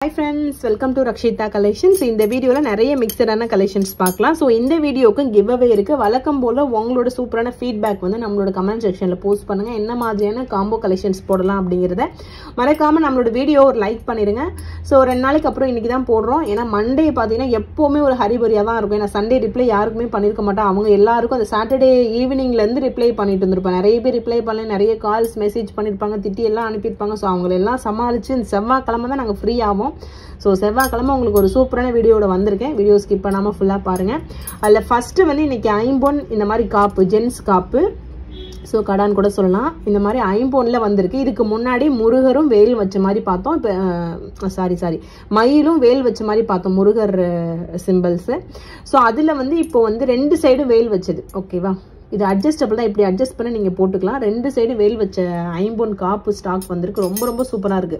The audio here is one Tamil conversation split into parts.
Hi friends, welcome to Rakshita Collections. இந்த வீடியோல நிறைய மிக்ஸ்டான கலெக்ஷன்ஸ் பார்க்கலாம். சோ இந்த வீடியோக்கு giveaway இருக்கு. வழக்கம் போல உங்களோட சூப்பரான ஃபீட்பேக் வந்து நம்மளோட கமெண்ட் செக்ஷன்ல போஸ்ட் பண்ணுங்க. என்ன மாதிரியான காம்போ கலெக்ஷன்ஸ் போடலாம் அப்படிங்கறத மறக்காம நம்மளோட வீடியோ ஒரு லைக் பண்ணிருங்க. சோ ரெண்டு நாளைக்கு அப்புறம் இன்னைக்கு தான் போடுறோம். ஏனா மண்டே பாத்தீங்கன்னா எப்பவுமே ஒரு ஹரிபரியா தான் இருக்கும். ஏனா சண்டே ரிப்ளை யாருக்குமே பண்ணிருக்க மாட்டாங்க. அவங்க எல்லாருக்கும் அந்த சாட்டர்டே ஈவினிங்ல இருந்து ரிப்ளை பண்ணிட்டு இருந்திருப்பாங்க. நிறைய பேர் ரிப்ளை பண்ணல, நிறைய கால்ஸ் மெசேஜ் பண்ணிருப்பாங்க, திட்டி எல்லாம் அனுப்பியிருப்பாங்க. சோ அவங்க எல்லாம் சமாளிச்சு இந்த செவ்வாய்க்கிழமை தான் நாங்க ஃப்ரீ ஆவோம். சோ செவ்வாய்க்கிழமை உங்களுக்கு ஒரு சூப்பரான வீடியோட வந்திருக்கேன். வீடியோ ஸ்கிப் பண்ணாம ஃபுல்லா பாருங்க. அதுல ஃபர்ஸ்ட் வந்து இன்னைக்கு ஐம்பொன் இந்த மாதிரி காப்பு, ஜென்ஸ் காப்பு, சோ கடான் கூட சொல்லலாம். இந்த மாதிரி ஐம்பொன்ல வந்திருக்கு. இதுக்கு முன்னாடி முருகரும் வேல் வச்ச மாதிரி பார்த்தோம். இப்போ சாரி மயிலும் வேல் வச்ச மாதிரி பார்த்தோம், முருகர் சிம்பிள்ஸ். சோ அதுல வந்து இப்போ வந்து ரெண்டு சைடும் வேல் வச்சது. ஓகேவா, இது அட்ஜஸ்டபிள் தான். இப்படி அட்ஜஸ்ட் பண்ணி நீங்க போட்டுக்கலாம். ரெண்டு சைடு வேல் வச்ச ஐம்பொன் காப்பு ஸ்டாக் வந்திருக்கு. ரொம்ப ரொம்ப சூப்பரா இருக்கு.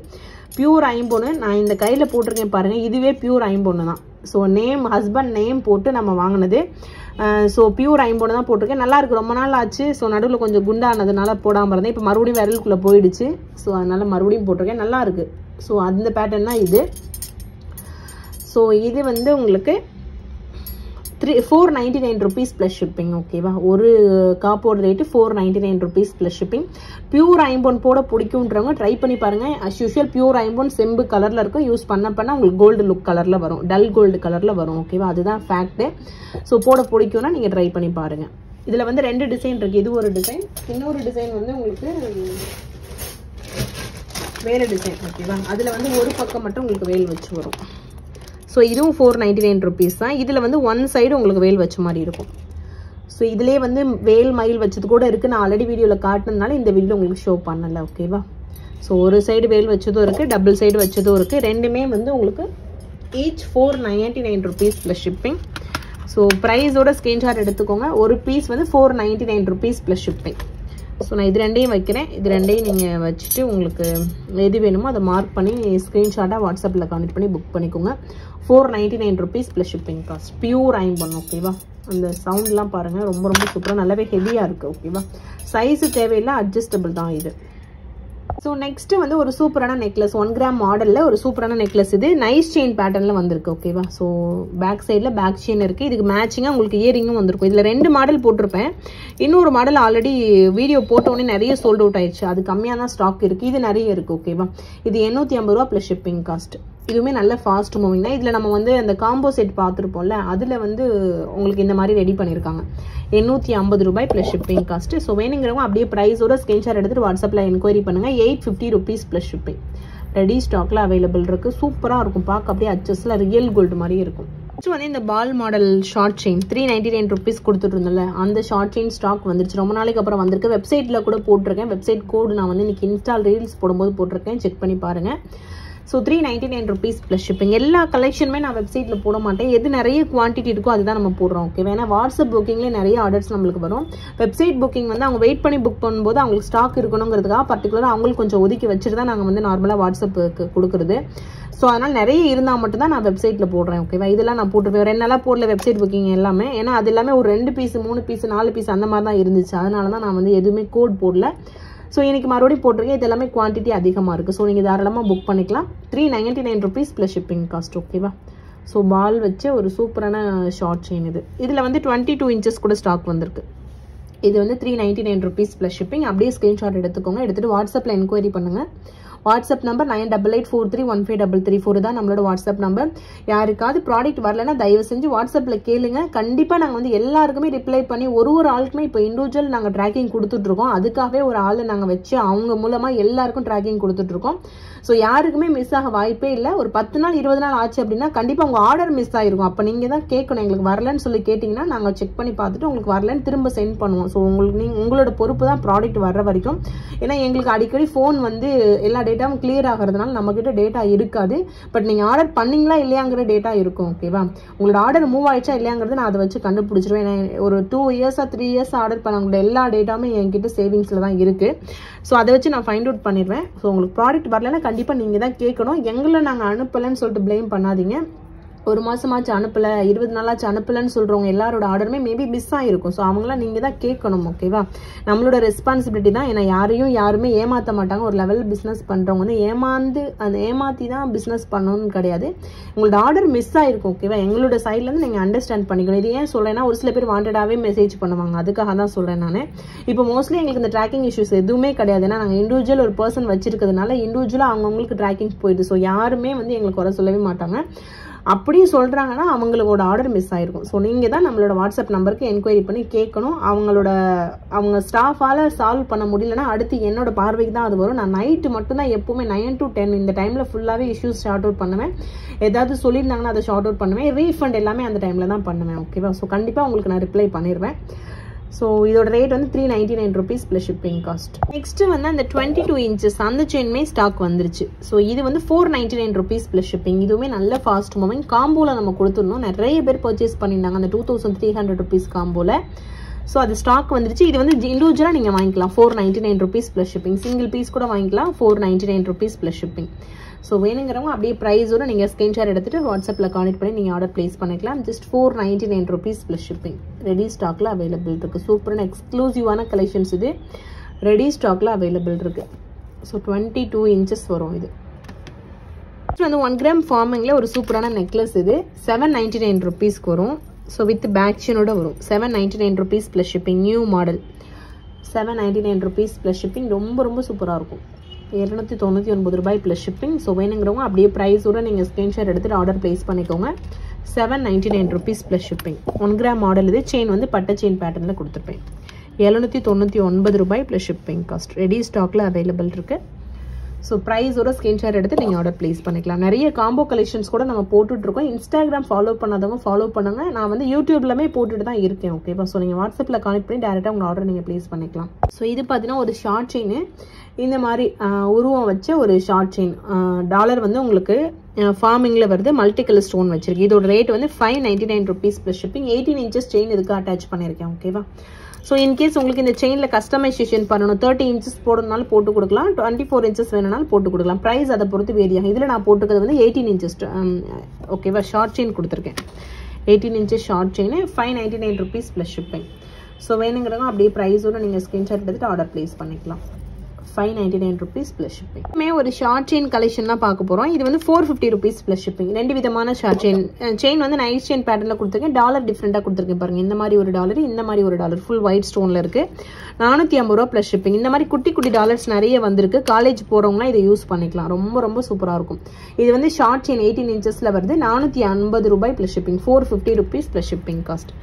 பியூர் ஐம்பொன்னு நான் இந்த கையில போட்டிருக்கேன் பாருங்க. இதுவே பியூர் ஐம்பொன்னு தான். ஸோ நேம், ஹஸ்பண்ட் நேம் போட்டு நம்ம வாங்கினது. ஸோ பியூர் ஐம்பொன்னு தான் போட்டிருக்கேன். நல்லா இருக்கு. ரொம்ப நாள் ஆச்சு. ஸோ நடுவில் கொஞ்சம் குண்டானதுனால போடாமல் இருந்தேன். இப்போ மறுபடியும் விரலுக்குள்ள போயிடுச்சு. ஸோ அதனால மறுபடியும் போட்டிருக்கேன். நல்லா இருக்கு. ஸோ அந்த பேட்டர்ன் தான் இது. ஸோ இது வந்து உங்களுக்கு 499 rupees plus shipping. ஓகேவா, ஒரு காப்போட rate 499 rupees plus shipping. Pure ஐம்பொன் போட பிடிக்கும்ன்றவங்க ட்ரை பண்ணி பாருங்க. அஸ் யூஷுவல் பியூர் ஐம்பொன் செம்பு கலர்ல இருக்கும். யூஸ் பண்ண உங்களுக்கு கோல்டு லுக் கலர்ல வரும், டல் கோல்டு கலர்ல வரும். ஓகேவா, அதுதான் ஃபேக்ட். ஸோ போட பிடிக்கும்னா நீங்க ட்ரை பண்ணி பாருங்க. இதுல வந்து ரெண்டு டிசைன் இருக்கு. இது ஒரு டிசைன், இன்னொரு டிசைன் வந்து உங்களுக்கு வேற டிசைன். ஓகேவா, அதுல வந்து ஒரு பக்கம் மட்டும் உங்களுக்கு வேல் வச்சு வரும். ஸோ இதுவும் 499 rupees தான். இதில் வந்து ஒன் சைடு உங்களுக்கு வேல் வச்ச மாதிரி இருக்கும். ஸோ இதுலேயே வந்து வேல் மயில் வச்சது கூட இருக்குது. நான் ஆல்ரெடி வீடியோவில் காட்டினதுனால இந்த வீடியோ உங்களுக்கு ஷோ பண்ணலை. ஓகேவா, ஸோ ஒரு சைடு வேல் வச்சதும் இருக்குது, டபுள் சைடு வச்சதும் இருக்குது. ரெண்டுமே வந்து உங்களுக்கு each 499 rupees plus shipping. So ப்ரைஸோட ஸ்க்ரீன்ஷாட் எடுத்துக்கோங்க. ஒரு பீஸ் வந்து 499 rupees ப்ளஸ் ஷிப்பிங். ஸோ நான் இது ரெண்டையும் வைக்கிறேன். இது ரெண்டையும் நீங்கள் வச்சுட்டு உங்களுக்கு எது வேணுமோ அதை மார்க் பண்ணி ஸ்க்ரீன்ஷாட்டாக வாட்ஸ்அப்பில் கான்டெக்ட் பண்ணி புக் பண்ணிக்கோங்க. 499 rupees plus shipping cost. Pure ஐம்பொன். ஓகேவா, அந்த சவுண்ட்லாம் பாருங்கள், ரொம்ப ரொம்ப சூப்பராக நல்லாவே ஹெவியாக இருக்குது. ஓகேவா, சைஸு தேவையில்லை, அட்ஜஸ்டபிள் தான் இது. ஸோ நெக்ஸ்ட் வந்து ஒரு சூப்பரான நெக்லஸ், 1 gram மாடலில் ஒரு சூப்பரான நெக்லஸ். இது நைஸ் செயின் பேட்டர்னில் வந்திருக்கு. ஓகேவா, ஸோ பேக் சைடில் பேக் செயின் இருக்குது. இதுக்கு மேட்சிங்காக உங்களுக்கு இயரிங்கும் வந்திருக்கும். இதில் ரெண்டு மாடல் போட்டிருப்பேன். இன்னொரு மாடல் ஆல்ரெடி வீடியோ போட்டோடனே நிறைய சோல்ட் அவுட் ஆயிடுச்சு. அது கம்மியாக தான் ஸ்டாக் இருக்குது. இது நிறைய இருக்குது. ஓகேவா, இது 850 ரூபா ப்ளஸ் ஷிப்பிங் காஸ்ட். இதுவுமே நல்ல ஃபாஸ்ட் மூவிங் தான். இதில் நம்ம வந்து அந்த காம்போ செட் பார்த்துருப்போம்ல, அதில் வந்து உங்களுக்கு இந்த மாதிரி ரெடி பண்ணியிருக்காங்க. 850 ரூபாய் ப்ளஸ் ஷிப்பிங் காஸ்ட். ஸோ வேணுங்கிறவங்க அப்படியே ப்ரைஸோட ஸ்க்ரீன்ஷாட் எடுத்துட்டு வாட்ஸ்அப்பில் என்கொயரி பண்ணுங்கள். 850 rupees ப்ளஸ் ஷிப்பிங். ரெடி ஸ்டாக்ல அவைலபிள் இருக்குது. சூப்பராக இருக்கும். பார்க்க அப்படியே அச்சஸில் ரியல் கோல்டு மாதிரி இருக்கும். நெக்ஸ்ட் வந்து இந்த பால் மாடல் ஷார்ட் செயின் 399 rupees கொடுத்துட்டு இருந்தோம்ல, அந்த ஷார்ட் செயின் ஸ்டாக் வந்துருச்சு. ரொம்ப நாளைக்கு அப்புறம் வந்திருக்கு. வெப்சைட்டில் கூட போட்டிருக்கேன். வெப்சைட் கோடு நான் வந்து இன்னைக்கு இன்ஸ்டால் ரீல்ஸ் போடும்போது போட்டிருக்கேன். செக் பண்ணி பாருங்கள். So 399 rupees plus shipping. எல்லா கலெக்ஷனுமே நான் வெப்சைட்டில் போட மாட்டேன். எது நிறைய குவான்டிட்டி இருக்கோ அதுதான் நம்ம போடுறோம். ஓகே, ஏன்னா வாட்ஸ்அப் புக்கிங்லேயே நிறைய ஆர்டர்ஸ் நம்மளுக்கு வரும். வெப்சைட் புக்கிங் வந்து அவங்க வெயிட் பண்ணி புக் பண்ணும்போது அவங்களுக்கு ஸ்டாக் இருக்கணுங்கிறதுக்காக பர்டிகுலராக அவங்களுக்கு கொஞ்சம் ஒதுக்கி வச்சுட்டு தான் நாங்கள் வந்து நார்மலாக வாட்ஸ்அப்புக்கு கொடுக்குறது. ஸோ அதனால் நிறைய இருந்தால் மட்டும் தான் நான் வெப்சைட்டில் போடுறேன். ஓகேவா, இதெல்லாம் நான் போட்டுருப்பேன். 2 நாளாக போடல வெப்சைட் புக்கிங் எல்லாமே. ஏன்னா அது எல்லாமே ஒரு 2 பீஸ் 3 பீஸ் 4 பீஸ் அந்த மாதிரி தான் இருந்துச்சு. அதனால தான் நான் வந்து எதுவுமே கோட் போடல. ஸோ இன்னைக்கு மறுபடியும் போட்டிருக்கேன். இது எல்லாமே குவான்டிட்டி அதிகமாக இருக்குது. ஸோ நீங்கள் தாராளமாக புக் பண்ணிக்கலாம். 399 rupees ப்ளஸ் ஷிப்பிங் காஸ்ட். ஓகேவா, ஸோ பால் வச்சு ஒரு சூப்பரான ஷார்ட் செயின் இது. இதில் வந்து 22 inches கூட ஸ்டாக் வந்திருக்கு. இது வந்து 399 rupees ப்ளஸ் ஷிப்பிங். அப்படியே ஸ்க்ரீன்ஷாட் எடுத்துக்கோங்க. எடுத்துகிட்டு வாட்ஸ்அப்பில் என்கொயரி பண்ணுங்கள். வாட்ஸ்அப் நம்பர் 9884315334 தான் நம்மளோட வாட்ஸ்அப் நம்பர். யாருக்காவது ப்ராடக்ட் வரலன்னா தயவு செஞ்சு வாட்ஸ்அப்பில் கேளுங்க. கண்டிப்பாக நாங்கள் வந்து எல்லாருக்குமே ரிப்ளை பண்ணி ஒரு ஆளுக்குமே இப்போ இண்டிவிஜுவல் நாங்கள் ட்ராக்கிங் கொடுத்துட்ருக்கோம். அதுக்காகவே ஒரு ஆளை நாங்கள் வச்சு அவங்க மூலமாக எல்லாருக்கும் ட்ராக்கிங் கொடுத்துட்ருக்கோம். ஸோ யாருக்குமே மிஸ் ஆக வாய்ப்பே இல்லை. ஒரு 10 நாள் 20 நாள் ஆச்சு அப்படின்னா கண்டிப்பாக உங்கள் ஆர்டர் மிஸ் ஆகிருக்கும். அப்போ நீங்கள் தான் கேட்கணும், எங்களுக்கு வரலன்னு சொல்லி கேட்டிங்கன்னா நாங்கள் செக் பண்ணி பார்த்துட்டு உங்களுக்கு வரலன்னு திரும்ப சென்ட் பண்ணுவோம். ஸோ உங்களோட பொறுப்பு தான் ப்ராடக்ட் வர்ற வரைக்கும். ஏன்னா எங்களுக்கு அடிக்கடி ஃபோன் வந்து எல்லா டேட்டாவும் கிளியர் ஆகிறதுனால நம்மக்கிட்ட டேட்டா இருக்காது. பட் நீங்கள் ஆர்டர் பண்ணீங்களா இல்லையாங்கிற டேட்டா இருக்கும். ஓகேவா, உங்களோட ஆர்டர் மூவ் ஆயிடுச்சா இல்லையாங்கிறது நான் அதை வச்சு கண்டுபிடிச்சிருவேன். ஒரு 2 years 3 years ஆர்டர் பண்ணவங்களோட எல்லா டேட்டாவுமே என்கிட்ட சேவிங்ஸில் தான் இருக்குது. ஸோ அதை வச்சு நான் ஃபைண்ட் அவுட் பண்ணிடுவேன். ஸோ உங்களுக்கு ப்ராடக்ட் வரலன்னா கண்டிப்பாக நீங்கள் தான் கேட்கணும். எங்களை நாங்கள் அனுப்பலைன்னு சொல்லிட்டு ப்ளேம் பண்ணாதீங்க. ஒரு மாசமாச்சு அனுப்பல 20 நாளாச்சு அனுப்பலன்னு சொல்றவங்க எல்லாரோட ஆர்டருமே மேபி மிஸ் ஆயிருக்கும். ஸோ அவங்களாம் நீங்க தான் கேட்கணும். ஓகேவா, நம்மளோட ரெஸ்பான்சிபிலிட்டி தான். ஏன்னா யாருமே ஏமாற்ற மாட்டாங்க. ஒரு லெவல் பிஸ்னஸ் பண்றவங்க வந்து ஏமாத்தி தான் பிஸ்னஸ் பண்ணணும்னு கிடையாது. உங்களோட ஆர்டர் மிஸ் ஆயிருக்கும். ஓகேவா, எங்களோட சைட்ல இருந்து நீங்க அண்டர்ஸ்டாண்ட் பண்ணிக்கணும். இது ஏன் சொல்றேன்னா, ஒரு சில பேர் வாண்டடாவே மெசேஜ் பண்ணுவாங்க. அதுக்காக தான் சொல்றேன் நான். இப்போ மோஸ்ட்லி எங்களுக்கு இந்த ட்ராக்கிங் இஷ்யூஸ் எதுவுமே கிடையாது. ஏன்னா நாங்கள் இண்டிவிஜுவல் ஒரு பர்சன் வச்சிருக்கிறதுனால இண்டிவிஜுவலாக அவங்கவுங்களுக்கு ட்ராக்கிங் போயிடுது. ஸோ யாருமே வந்து எங்களுக்கு குறை சொல்லவே மாட்டாங்க. அப்படியும் சொல்றாங்கன்னா அவங்களோட ஆர்டர் மிஸ் ஆயிருக்கும். ஸோ நீங்க தான் நம்மளோட வாட்ஸ்அப் நம்பருக்கு என்கொயரி பண்ணி கேட்கணும். அவங்க ஸ்டாஃபால சால்வ் பண்ண முடியலன்னா அடுத்து என்னோட பார்வைக்கு தான் அது வரும். நான் நைட்டு மட்டும்தான் எப்பவுமே 9 to 10 இந்த டைம்ல ஃபுல்லாவே இஷ்யூஸ் ஷார்ட் அவுட் பண்ணுவேன். ஏதாவது சொல்லியிருந்தாங்கன்னா அதை ஷார்ட் அவுட் பண்ணுவேன். ரீஃபண்ட் எல்லாமே அந்த டைம்ல தான் பண்ணுவேன். ஓகேவா, ஸோ கண்டிப்பா உங்களுக்கு நான் ரிப்ளை பண்ணிடுவேன். ஸோ இதோட ரேட் வந்து 399 rupees plus shipping cost. Next வந்து அந்த 22 inches அந்த செயின்மே ஸ்டாக் வந்துருச்சு. ஸோ இது வந்து 499 rupees ப்ளஸ் ஷிப்பிங். இதுவுமே நல்ல ஃபாஸ்ட் மூவிங். காம்போல நம்ம கொடுத்துருந்தோம். நிறைய பேர் பர்ச்சேஸ் பண்ணியிருந்தாங்க அந்த 2300 rupees காம்போல. ஸோ அது ஸ்டாக் வந்துருச்சு. இது வந்து இண்டிவிஜுவலாக நீங்கள் வாங்கிக்கலாம். 499 rupees plus shipping. Single piece கூட வாங்கிக்கலாம். 499 rupees ப்ளஸ் ஷிப்பிங். ஸோ வேணுங்கிறவங்க அப்படியே ப்ரைஸோட நீங்கள் ஸ்கிரீன்ஷாட் எடுத்துட்டு வாட்ஸ்அப்பில் கான்டெக்ட் பண்ணி நீங்கள் ஆர்டர் பிளேஸ் பண்ணிக்கலாம். Just 499 rupees plus shipping. Ready ஸ்டாக்ல அவைலபிள் இருக்கு. சூப்பரான எக்ஸ்க்ளூசிவான கலெக்ஷன்ஸ் இது. ரெடி ஸ்டாக்ல அவைலபிள் இருக்கு. ஸோ 22 inches வரும். இது வந்து 1 gram ஃபார்மிங்ல ஒரு சூப்பரான நெக்லஸ். இது 799 rupees வரும். ஸோ வித் பேக் செயினோட வரும். 799 rupees plus shipping. New model 799 rupees plus shipping. ரொம்ப சூப்பராக இருக்கும். 299 ரூபாய் ப்ளஸ் ஷிப்பிங். ஸோ வேணுங்கிறவங்க அப்படியே ப்ரைஸோட நீங்கள் ஸ்க்ரீன்ஷாட் எடுத்துகிட்டு ஆர்டர் ப்ளேஸ் பண்ணிக்கோங்க. 799 rupees plus shipping. 1 gram model இது. செயின் வந்து பட்டை செயின் பேட்டர்னில் கொடுத்துருப்பேன். 799 ரூபாய் ப்ளஸ் ஷிப்பிங் காஸ்ட். ரெடி ஸ்டாக்ல அவைலபிள் இருக்கு. ஸோ ப்ரைஸோட ஸ்க்ரீன்ஷாட் எடுத்து நீங்கள் ஆர்டர் பிளேஸ் பண்ணிக்கலாம். நிறைய காம்போ கலெக்ஷன்ஸ் கூட நம்ம போட்டுட்ருக்கோம். இன்ஸ்டாகிராம் ஃபாலோ பண்ணாதவங்க ஃபாலோ பண்ணுங்க. நான் வந்து யூடியூப்லமே போட்டுட்டு தான் இருக்கேன். ஓகேவா, ஸோ நீங்கள் வாட்ஸ்அப்பில் கனெக்ட் பண்ணி டேரெக்டாக உங்கள் ஆர்டர் நீங்கள் பிளேஸ் பண்ணிக்கலாம். ஸோ இது பார்த்தீங்கன்னா ஒரு ஷார்ட் செயின். இந்த மாதிரி உருவம் வச்ச ஒரு ஷார்ட் செயின். டாலர் வந்து உங்களுக்கு ஃபார்மிங்ல வருது. மல்டி கலர் ஸ்டோன் வச்சிருக்கு. இதோட ரேட் வந்து 599 rupees plus shipping. 18 inches chain இதுக்கு அட்டாச் பண்ணியிருக்கேன். ஓகேவா, ஸோ இன்கேஸ் உங்களுக்கு இந்த செயினில் கஸ்டமைசேஷன் பண்ணணும், 30 inches போடணும்னாலும் போட்டு கொடுக்கலாம், 24 inches வேணும்னாலும் போட்டு கொடுக்கலாம். ப்ரைஸ் அதை பொறுத்து வேரியாகும். இதில் நான் போட்டுக்கிறது வந்து 18 inches. ஓகேவா, ஷார்ட் செயின் கொடுத்துருக்கேன். 18 inches short chain 599 rupees plus shipping. So வேணுங்கிறவங்க அப்படியே ப்ரைஸோட நீங்கள் ஸ்க்ரீன்ஷாட் எடுத்துட்டு ஆர்டர் பிளேஸ் பண்ணிக்கலாம். 599 rupees ப்ளஸ் ஷிப்பிங். ஒரு ஷார்ட் செயின் கலெக்ஷன் தான் பார்க்க போறோம். இது வந்து 450 rupees ப்ளஸ் ஷிப்பிங். ரெண்டு விதமான ஷார்ட் செயின் வந்து நைஸ் செயின் பேட்டர்ல கொடுத்துருக்கேன். டாலர் டிஃப்ரெண்டா கொடுத்துருக்கேன் பாருங்க. இந்த மாதிரி ஒரு டாலர், இந்த மாதிரி ஒரு டாலர் ஃபுல் ஒயிட் ஸ்டோன்ல இருக்கு. 450 ரூபா ப்ளஸ் ஷிப்பிங். இந்த மாதிரி குட்டி டாலர்ஸ் நிறைய வந்திருக்கு. காலேஜ் போறவங்கலாம் இதை யூஸ் பண்ணிக்கலாம். ரொம்ப சூப்பரா இருக்கும். இது வந்து ஷார்ட் செயின் 18 inchesல வருது. 450 ரூபாய் plus shipping. 450 rupees plus shipping cost.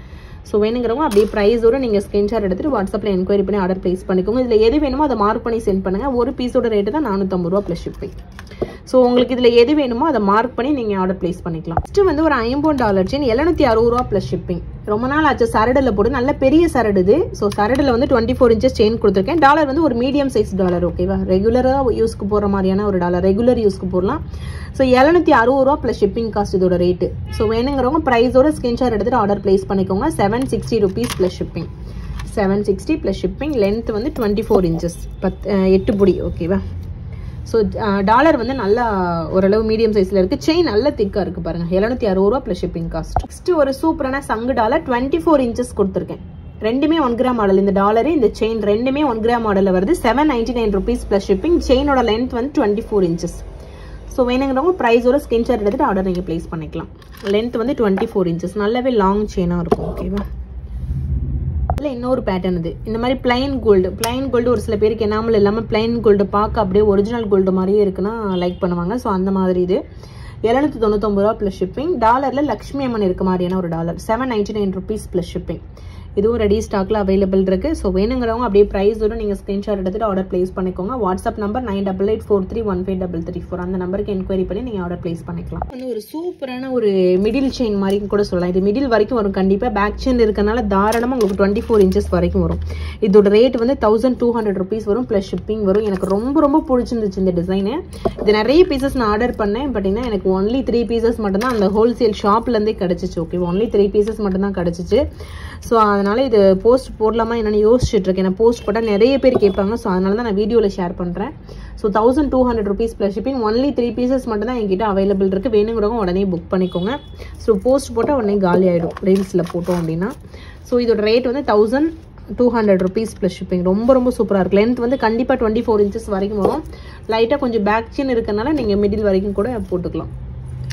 So வேணுங்கிறவங்க அப்படியே ப்ரைஸோட நீங்கள் ஸ்க்ரீன்ஷாட் எடுத்துட்டு வாட்ஸ்அப்பில் என்கொயரி பண்ணி ஆர்டர் பிளேஸ் பண்ணிக்கோங்க. இதில் எது வேணுமோ அதை மார்க் பண்ணி சென்ட் பண்ணுங்க. ஒரு பீஸோட ரேட்டு தான் 450 ரூபா ப்ளஸ் ஷிப்பிங். ஸோ உங்களுக்கு இதில் எது வேணுமோ அதை மார்க் பண்ணி நீங்கள் ஆர்டர் பிளேஸ் பண்ணிக்கலாம். ஃபஸ்ட்டு வந்து ஒரு $50 செயின் 760 ரூபா ப்ளஸ் ஷிப்பிங். ரொம்ப நாள் ஆச்சு சரடில் போட்டு. நல்ல பெரிய சரடு இது. ஸோ சரடில் வந்து 24 inches செயின் கொடுத்துருக்கேன். டாலர் வந்து ஒரு மீடியம் சைஸ் டாலர். ஓகேவா, ரெகுலராக யூஸ்க்கு போகிற மாதிரியான ஒரு டாலர். ரெகுலர் யூஸ்க்கு போடலாம். ஸோ 760 ரூபா ப்ளஸ் ஷிப்பிங் காஸ்ட் இதோட ரேட்டு. ஸோ வேணுங்கிறவங்க ப்ரைஸோட ஸ்க்ரீன்ஷாட் எடுத்துட்டு ஆர்டர் பிளேஸ் பண்ணிக்கோங்க. 760 rupees plus shipping. 760 plus shipping. Length வந்து 24 inches 8 புடி. ஓகேவா, ஸோ டாலர் வந்து நல்லா ஓரளவு மீடியம் சைஸ்ல இருக்கு. செயின் நல்ல திக்கா இருக்கு பாருங்க. 760 ரூபா ப்ளஸ் ஷிப்பிங் காஸ்ட். நெக்ஸ்ட் ஒரு சூப்பரான சங்கு டாலர் 24 inches கொடுத்துருக்கேன். ரெண்டுமே 1 gram மாடல். இந்த டாலரு இந்த செயின் ரெண்டுமே 1 gram மாடல்ல வருது. 799 rupees ப்ளஸ் ஷிப்பிங். செயினோட லென்த் வந்து 24 inches. ஸோ வேணுங்கிறவங்க ப்ரைஸோட ஸ்கிரீன்ஷாட் எடுத்துட்டு ஆர்டர் நீங்கள் பிளேஸ் பண்ணிக்கலாம். லென்த் வந்து 24 inches. நல்லாவே லாங் செயினாக இருக்கும். ஓகேவா, இல்லை இன்னொரு பேட்டர்ன் இது. இந்த மாதிரி பிளைன் கோல்டு ஒரு சில பேருக்கு என்னாமல் இல்லாமல் பிளைன் கோல்டு பார்க்க அப்படியே ஒரிஜினல் கோல்டு மாதிரியே இருக்குன்னா லைக் பண்ணுவாங்க. ஸோ அந்த மாதிரி இது 799 ரூபா ப்ளஸ் ஷிப்பிங். டாலரில் லக்ஷ்மி அம்மன் இருக்க மாதிரியான ஒரு டாலர். 799 rupees plus shipping. இதுவும் ரெடி ஸ்டாக்ல அவைலபிள் இருக்கு. ஸோ வேணுங்கிறவங்க அப்படியே ப்ரைஸோட நீங்கள் ஸ்க்ரீன்ஷாட் எடுத்துட்டு ஆர்டர் பிளேஸ் பண்ணிக்கோங்க. WhatsApp number 9884315334. அந்த நம்பருக்கு என்கொயரி பண்ணி நீங்கள் ஆர்டர் பிளேஸ் பண்ணிக்கலாம். வந்து ஒரு சூப்பரான ஒரு மிடில் செயின் மாதிரி கூட சொல்லலாம். இது மிடில் வரைக்கும் வரும். கண்டிப்பாக பேக் செயின் இருக்கனால தாராளமாக உங்களுக்கு 24 inches வரைக்கும் வரும். இதோட ரேட் வந்து 1200 rupees வரும் ப்ளஸ் ஷிப்பிங் வரும். எனக்கு ரொம்ப பிடிச்சிருந்துச்சு இந்த டிசைனு. இது நிறைய பீசஸ் நான் ஆர்டர் பண்ணேன். பார்த்தீங்கன்னா எனக்கு ஒன்லி 3 pieces மட்டும்தான் அந்த ஹோல்சேல் ஷாப்லேருந்தே கிடச்சிச்சு. ஓகே, ஒன்லி 3 pieces மட்டும்தான் கிடச்சிச்சு. ஸோ அதனால் அதனால இது போஸ்ட் போடலாமா என்னன்னு யோசிச்சுட்டு இருக்கேன். நான் போஸ்ட் போட்டால் நிறைய பேர் கேட்பாங்க. ஸோ அதனால தான் நான் வீடியோவில் ஷேர் பண்ணுறேன். So 1200 rupees plus shipping. Only 3 pieces மட்டும் தான் என்கிட்ட அவைலபிள் இருக்குது. வேணுங்கிறவங்க உடனே புக் பண்ணிக்கோங்க. ஸோ போஸ்ட் போட்டால் உடனே காலி ஆகிடும் ரீல்ஸில் போட்டோம் அப்படின்னா. ஸோ இதோட ரேட் வந்து 1200 rupees ப்ளஸ் ஷிப்பிங். ரொம்ப ரொம்ப சூப்பராக இருக்குது. லென்த் வந்து கண்டிப்பாக 24 inches வரைக்கும் வரும். லைட்டாக கொஞ்சம் பேக் சின் இருக்கனால நீங்கள் மிடில் வரைக்கும் கூட போட்டுக்கலாம்.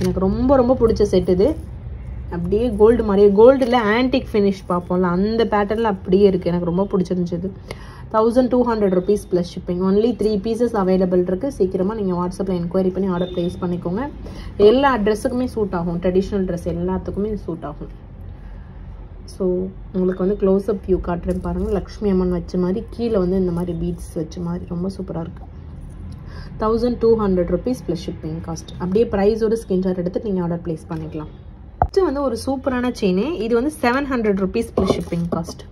எனக்கு ரொம்ப ரொம்ப பிடிச்ச செட் இது. அப்படியே கோல்டு மாதிரி, கோல்டில் ஆன்டிக் ஃபினிஷ் பார்ப்போம்ல அந்த பேட்டர்னில் அப்படியே இருக்குது. எனக்கு ரொம்ப பிடிச்சிருந்துச்சு. 1200 rupees plus shipping. Only 3 pieces available இருக்குது. சீக்கிரமாக நீங்கள் வாட்ஸ்அப்பில் என்கொயரி பண்ணி ஆர்டர் ப்ளேஸ் பண்ணிக்கோங்க. எல்லா ட்ரெஸ்ஸுக்குமே சூட் ஆகும். ட்ரெடிஷ்னல் ட்ரெஸ் எல்லாத்துக்குமே சூட் ஆகும். ஸோ உங்களுக்கு வந்து க்ளோஸ்அப் வியூ காட்டுறேன் பாருங்கள். லக்ஷ்மி அம்மன் வச்ச மாதிரி கீழே வந்து இந்த மாதிரி பீட்ஸ் வச்ச மாதிரி ரொம்ப சூப்பராக இருக்குது. 1200 rupees ப்ளஸ் ஷிப்பிங் காஸ்ட். அப்படியே ப்ரைஸோட ஸ்கிரீன்ஷாட் எடுத்து நீங்கள் ஆர்டர் ப்ளேஸ் பண்ணிக்கலாம். நெக்ஸ்ட் வந்து ஒரு சூப்பரான செயின். இது வந்து 700 rupees plus shipping cost.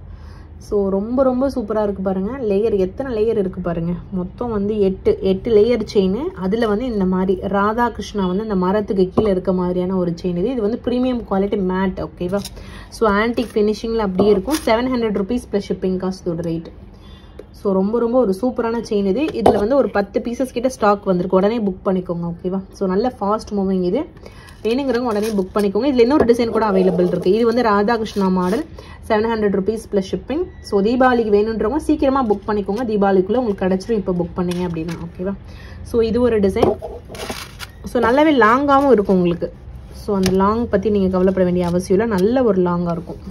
So ரொம்ப ரொம்ப சூப்பராக இருக்குது பாருங்கள். லேயர் எத்தனை லேயர் இருக்குது பாருங்கள். மொத்தம் வந்து 8 லேயர் செயின். அதில் வந்து இந்த மாதிரி ராதாகிருஷ்ணா வந்து இந்த மரத்துக்கு கீழே இருக்க மாதிரியான ஒரு செயின். இது வந்து ப்ரீமியம் குவாலிட்டி மேட். ஓகேவா? ஸோ ஆன்டிக் ஃபினிஷிங்கில் அப்படியே இருக்கும். 700 rupees ப்ளஸ் ஷிப்பிங் காஸ்ட் இதோட ரேட். ஸோ ரொம்ப ரொம்ப ஒரு சூப்பரான செயின் இது. இதில் வந்து ஒரு 10 pieces கிட்ட ஸ்டாக் வந்திருக்கு. உடனே புக் பண்ணிக்கோங்க. ஓகேவா? ஸோ நல்ல ஃபாஸ்ட் மூவிங் இது. வேணுங்கிறவங்க உடனே புக் பண்ணிக்கோங்க. இதில் இன்னொரு டிசைன் கூட அவைலபிள் இருக்குது. இது வந்து Radhakrishna model. 700 rupees plus shipping. So தீபாவளிக்கு வேணுன்றவங்க சீக்கிரமாக புக் பண்ணிக்கோங்க. தீபாவளிக்குள்ளே உங்களுக்கு கிடச்சிரும் இப்போ புக் பண்ணிங்க அப்படின்னா. ஓகேவா? ஸோ இது ஒரு டிசைன். ஸோ நல்லாவே லாங்காகவும் இருக்கும் உங்களுக்கு. ஸோ அந்த லாங் பற்றி நீங்கள் கவலைப்பட வேண்டிய அவசியம் இல்லை. நல்ல ஒரு லாங்காக இருக்கும்.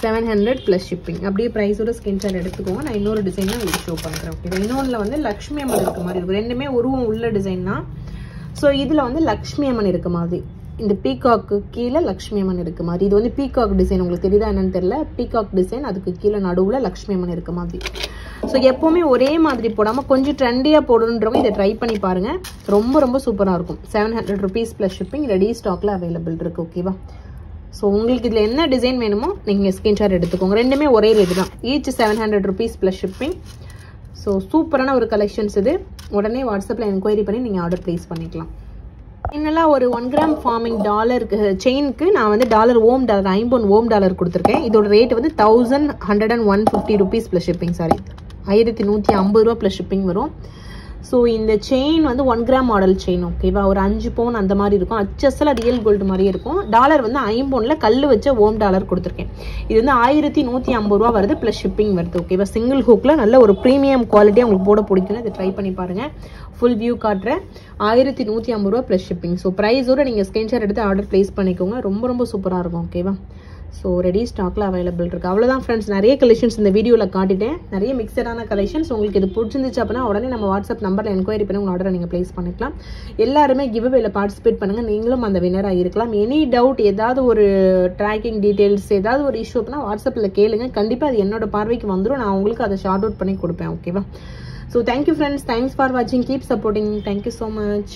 700 ப்ளஸ் ஷிப்பிங். அப்படியே ப்ரைஸோட ஸ்கிரீன்ஷாட் எடுத்துக்கோங்க. நான் இன்னொரு டிசைன் உங்களுக்கு ஷோ பண்ணுறேன். ஓகே, இன்னொன்றில் வந்து லக்ஷ்மி அம்மன் இருக்க மாதிரி இருக்கும். ரெண்டுமே உருவம் உள்ள டிசைன் தான். ஸோ இதில் வந்து லக்ஷ்மி அம்மன் இருக்க மாதிரி, இந்த பீகாக்கு கீழே லக்ஷ்மி அம்மன் இருக்க மாதிரி. இது வந்து பீகாக் டிசைன். உங்களுக்கு தெரியுதா என்னன்னு தெரியல. பீகாக் டிசைன், அதுக்கு கீழே நடுவில் லக்ஷ்மி அம்மன் இருக்க மாதிரி. ஸோ எப்போவுமே ஒரே மாதிரி போடாமல் கொஞ்சம் ட்ரெண்டியாக போடணுன்றவங்க இதை ட்ரை பண்ணி பாருங்கள். ரொம்ப ரொம்ப சூப்பராக இருக்கும். 700 rupees ப்ளஸ் ஷிப்பிங். ரெடி ஸ்டாக்கில் அவைலபிள் இருக்குது. ஓகேவா? ஸோ உங்களுக்கு இதில் என்ன டிசைன் வேணுமோ நீங்கள் ஸ்கிரீன்ஷாட் எடுத்துக்கோங்க. ரெண்டுமே ஒரே ரேட்டு தான். Each 700 rupees plus shipping. So சூப்பரான ஒரு கலெக்ஷன்ஸ் இது. உடனே வாட்ஸ்அப்பில் என்கொயரி பண்ணி நீங்கள் ஆர்டர் ப்ளேஸ் பண்ணிக்கலாம். இன்னெல்லாம் ஒரு 1 கிராம் ஃபார்மிங் டாலருக்கு செயினுக்கு நான் வந்து ஓம் டாலர் 50 ஓம் டாலர் கொடுத்துருக்கேன். இதோட ரேட் வந்து 1150 rupees ப்ளஸ் ஷிப்பிங். சாரி, 1150 ரூபா ப்ளஸ் ஷிப்பிங் வரும். ஸோ இந்த செயின் வந்து 1 கிராம் மாடல் செயின். ஓகேவா? ஒரு 5 பவுன் அந்த மாதிரி இருக்கும். அச்சஸில் ரியல் கோல்டு மாதிரியே இருக்கும். டாலர் வந்து 50 கல் வச்ச ஓம் டாலர் கொடுத்துருக்கேன். இது வந்து 1150 ரூபா வருது ப்ளஸ் ஷிப்பிங் வருது. ஓகேவா? சிங்கிள் ஹூக்கில் நல்ல ஒரு ப்ரீமியம் குவாலிட்டியாக உங்களுக்கு போட பிடிக்குன்னு இதை ட்ரை பண்ணி பாருங்கள். ஃபுல் வியூ காட்டுறேன். 1150 ரூபா ப்ளஸ் ஷிப்பிங். ஸோ ப்ரைஸோட நீங்கள் ஸ்கிரீன்ஷாட் எடுத்து ஆர்டர் ப்ளேஸ் பண்ணிக்கோங்க. ரொம்ப ரொம்ப சூப்பராக இருக்கும். ஓகேவா? ஸோ ரெடி ஸ்டாக்கில் அவைலபிள் இருக்குது. அவ்வளோதான் ஃப்ரெண்ட்ஸ். நிறைய கலெக்ஷன்ஸ் இந்த வீடியோவில் காட்டிட்டேன். நிறைய மிக்சடான கலெக்ஷன்ஸ். உங்களுக்கு இது பிடிச்சிருந்துச்சு அப்படின்னா உடனே நம்ம வாட்ஸ்அப் நம்பரில் என்கொயரி பண்ணி உங்கள் ஆர்டரை நீங்கள் ப்ளேஸ் பண்ணிக்கலாம். எல்லாருமே கிவ்அவேல பார்ட்டிசிபேட் பண்ணுங்கள். நீங்களும் அந்த வினராக இருக்கலாம். எனி டவுட், ஏதாவது ஒரு ட்ராக்கிங் டீட்டெயில்ஸ், ஏதாவது ஒரு இஷ்யூ அப்படின்னா வாட்ஸ்அப்பில் கேளுங்க. கண்டிப்பாக அது என்னோட பார்வைக்கு வந்துடும். நான் உங்களுக்கு அதை ஷார்ட் அவுட் பண்ணி கொடுப்பேன். ஓகேவா? So thank you friends. Thanks for வாட்சிங். Keep supporting. Thank you so much.